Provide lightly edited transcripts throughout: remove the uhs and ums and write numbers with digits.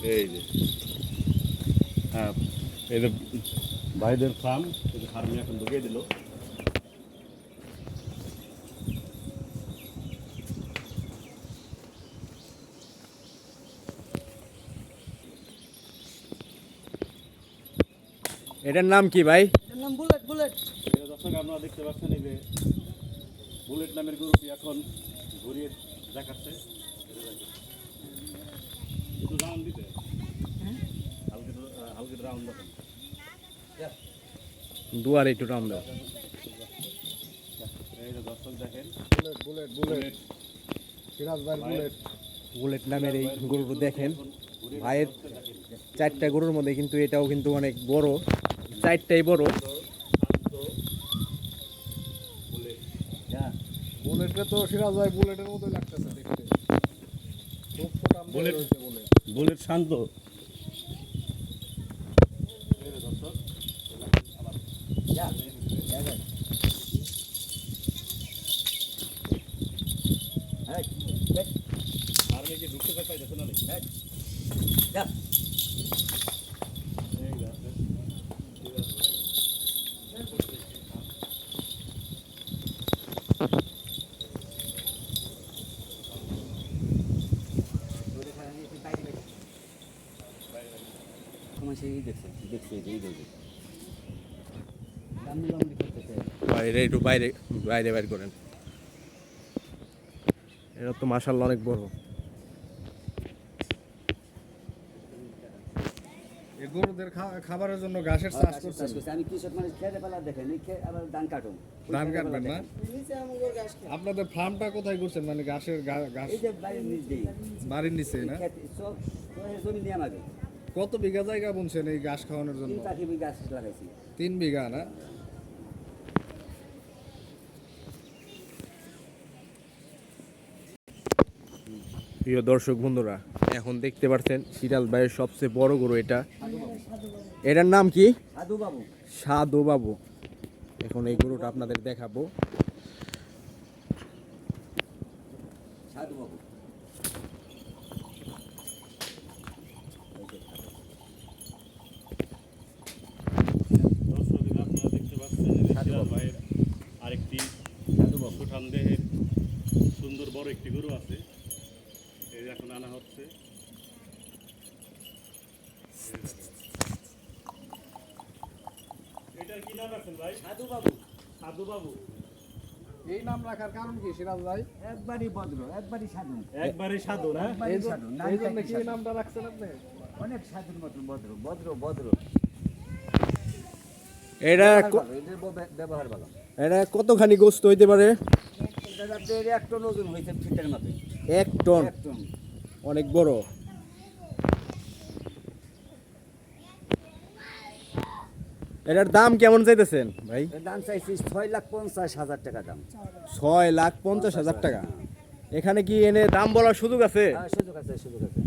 এই যে হ্যাঁ, এই যে ভাইদের ফার্ম, এই যে ফার্মে এখন ঢুকিয়ে দিল। এটার নাম কি ভাই? এর নাম বুলেট। বুলেট এটা দর্শক আপনারা দেখতে পাচ্ছেন, এই যে বুলেট নামের গরুটি এখন ঘুরিয়ে দেখাচ্ছে। একটু রাউন্ড দিতে হালকা রাউন্ড দেখেন। দুয়ারে একটু টান দাও। এই যে দর্শক দেখেন, বুলেট বুলেট বুলেট সিরাজ ভাই বুলেট। বুলেট নামের এই গরুটা দেখেন ভাইয়ের, চারটা গরুর মধ্যে কিন্তু এটাও কিন্তু অনেক বড়, চারটাই বড়। বুলেটে তো সিরাজ ভাই বুলেটের মতোই লাগতেছে দেখতে। খুব ছোট বুলেট। রয়েছে বুলেট। বুলেট শান্ত। এই যে দর্শক আর কি ঢুকতে পাইতেছে না নাকি? এই যে আছে। বাইরে একটু বাইরে বাইরে বাইর করেন। এটা তো মাশাআল্লাহ অনেক বড়। এই গরুদের খাবারের জন্য ঘাসের চাষ করছে। আমি কৃষক মানুষ খেতে পেলা দেখেন আবার ধান কাটুন। ধান কাটবেন না? আপনাদের ফার্মটা কোথায় করছেন, মানে ঘাসের ঘাস এই যে বাড়ির নিচ দিয়ে বাড়ির নিচে না? সব জমি নিয়ে আমাকে কত বিঘা জায়গা বুনছেন এই ঘাস খাওয়ানোর জন্য? 3 পাখি গাছ লাগাইছি। 3 বিঘা না? প্রিয় দর্শক বন্ধুরা, এখন দেখতে পাচ্ছেন সিরাজ ভাইয়ের সবচেয়ে বড় গরু এটা। এটার নাম কি? সাধু বাবু। সাধু বাবু। এখন এই গরুটা আপনাদের দেখাবো। সাধু বাবু দর্শক আপনারা দেখতে পাচ্ছেন, এই যে সিরাজ ভাইয়ের আরেকটি সুঠাম দেহের সুন্দর বড় একটি গরু আছে, এই যে এখন আনা হচ্ছে। এটার কি নাম রাখছেন ভাই? সাধু বাবু। সাধু বাবু। এই নাম রাখার কারণ কি সিরাজ ভাই? একবারই ভদ্র, একবারই সাধু। একবারে সাধু না? একবারই সাধু। এই জন্য কি এই নামটা রাখছেন আপনি? অনেক সাধুর মতন ভদ্র ভদ্র ভদ্র। এটা এদের ব্যবহার ভালো। এটা কতখানি গোস্ত হইতে পারে? এটা আপনার 1 টন ওজন হয়েছে ফিটের মাপে। 1 টন। 1 টন। অনেক বড়। এটার দাম কেমন চাইতেছেন ভাই? এর দাম চাইছি 6,50,000 টাকা দাম। 6,50,000 টাকা। এখানে কি এনে দাম বলার সুযোগ আছে? সুযোগ আছে, সুযোগ আছে।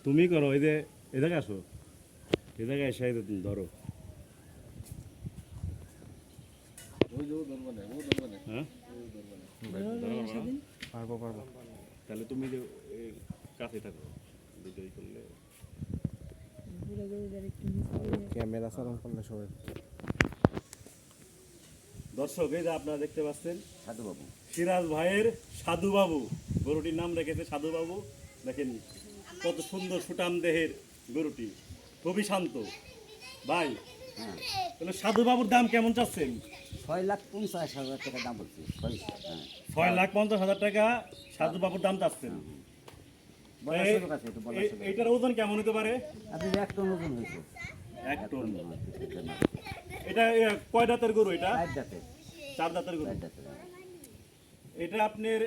তুমি করো, এই যে এদিকে আসো, এদিকে এসে এই যে তুমি ধরো। হ্যাঁ, পারবো পারবো। তাহলে তুমি যে কাছে থাকো, দুটোই করলে। ক্যামেরা চালন করলে সবাই। দর্শক এই যে আপনারা দেখতে পাচ্ছেন সাধু বাবু। সিরাজ ভাইয়ের সাধু বাবু, গরুটির নাম রেখেছে সাধু বাবু। দেখেন কত সুন্দর সুঠাম দেহের গরুটি, খুবই শান্ত। ভাই হ্যাঁ, তাহলে সাধু বাবুর দাম কেমন চাচ্ছেন? 6,50,000 টাকা দাম বলছি। 6,50,000 টাকা সাধু বাবুর দাম চাচ্ছেন। বলার সুযোগ আছে, একটু বলার সুযোগ আছে। এইটার ওজন কেমন হতে পারে? আপনি 1 টন ওজন হয়েছে। 1 টন। ফিটের মাপে। এটা কয় দাঁতের গরু? এটা 4 দাঁতের। 4 দাঁতের গরু। 4 দাঁতের। এটা আপনার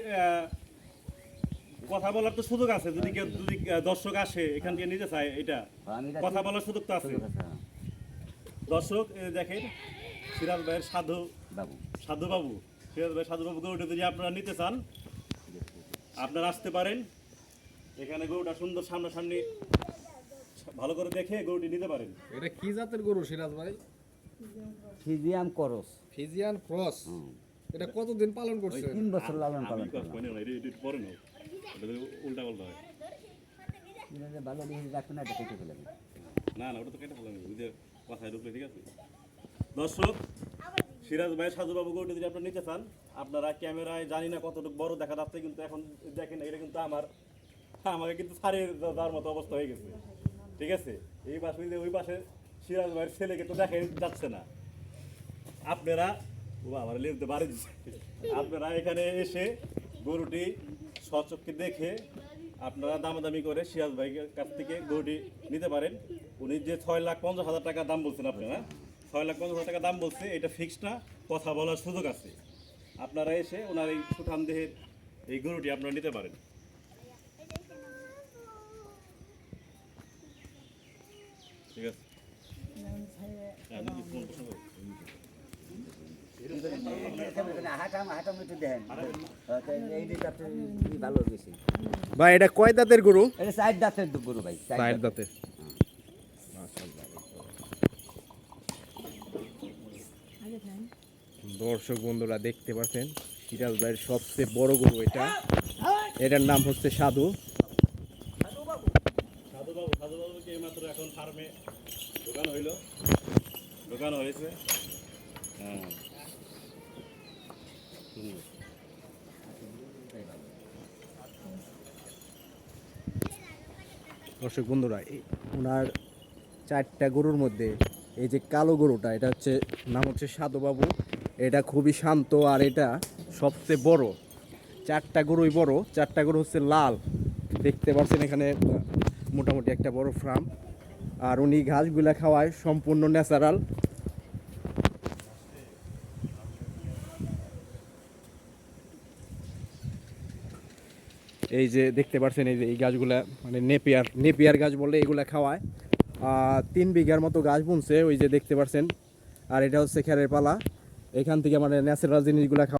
কথা বলার তো সুযোগ আছে, যদি কেউ যদি দর্শক আসে এখান থেকে নিতে চায়, এটা আমি কথা বলার সুযোগ তো আছে। সুযোগ আছে, হ্যাঁ। দর্শক এই দেখেন সিরাজ ভাইয়ের সাধু বাবু সাধু বাবু, সিরাজ ভাই সাধু বাবু গরুটা যদি আপনারা নিতে চান আপনারা আসতে পারেন। এখানে গরুটা সুন্দর সামনাসামনি ভালো করে দেখে গরুটি নিতে পারেন। এটা কি জাতের গরু সিরাজ ভাই? ফিজিয়াম করস ফিজিয়ান ক্রস। এটা কতদিন পালন করছে? 3 বছর লালন আমি পালন কাজ করলাম। করি না, এটা পরে নাও, ওটা উল্টা পাল্টা হয়। কিভাবে ভালো লিখে রাখতো না, এটা কেটে ফেলে দিই। না না, ওটা তো কেটে ফেলাম, ওই যে কথায় ঢুকলে, ঠিক আছে। দর্শক, সিরাজ ভাই সাধু বাবু গরুটি যদি আপনারা নিতে চান, আপনারা ক্যামেরায় জানি না কতটুকু বড় দেখা যাচ্ছে, কিন্তু এখন দেখেন এটা কিন্তু আমাকে কিন্তু ছাড়িয়ে যাওয়ার মতো অবস্থা হয়ে গেছে, ঠিক আছে। এই পাশে ওই পাশে সিরাজ ভাইয়ের ছেলেকে তো দেখা যাচ্ছে না। আপনারা আমার লিখতে বাড়ি দিচ্ছে, আপনারা এখানে এসে গরুটি সচক্ষে দেখে আপনারা দামাদামি করে সিরাজ ভাইয়ের কাছ থেকে গরুটি নিতে পারেন। উনি যে 6,50,000 টাকা দাম বলছেন, আপনারা 6,50,000 টাকা দাম বলছে, এটা ফিক্সড না, কথা বলার সুযোগ আছে। আপনারা এসে ওনার এই সুঠাম দেহের এই গরুটি আপনারা নিতে পারেন। ঠিক আছে। হাঁটাম একটু দেখেন, এই দিকটা ভালো বেশি। ভাই এটা কয় দাঁতের গরু? এটা 4 দাঁতের গরু ভাই, 4 দাঁতের। দর্শক বন্ধুরা দেখতে পাচ্ছেন সিরাজ ভাইয়ের সবচেয়ে বড় গরু এটা। এটার নাম হচ্ছে সাধু। সাধুবাবুকে এইমাত্র এখন ফার্মে ঢোকানো হয়েছে। হ্যাঁ, দর্শক বন্ধুরা ওনার 4টা গরুর মধ্যে এই যে কালো গরুটা, এটা হচ্ছে নাম হচ্ছে সাধু বাবু। এটা খুবই শান্ত আর এটা সবচেয়ে বড়। 4টা গরুই বড়, 4টা গরু হচ্ছে লাল। দেখতে পাচ্ছেন এখানে মোটামুটি একটা বড় ফার্ম। আর উনি ঘাসগুলা খাওয়ায় সম্পূর্ণ ন্যাচারাল। এই যে দেখতে পাচ্ছেন এই যে এই গাছগুলা মানে নেপিয়ার গাছ বলে এগুলা খাওয়ায়। 3 বিঘার মতো গাছ বুনছে, ওই যে দেখতে পাচ্ছেন। আর এটা হচ্ছে খেরের পালা, এখান থেকে মানে ন্যাচারাল জিনিসগুলা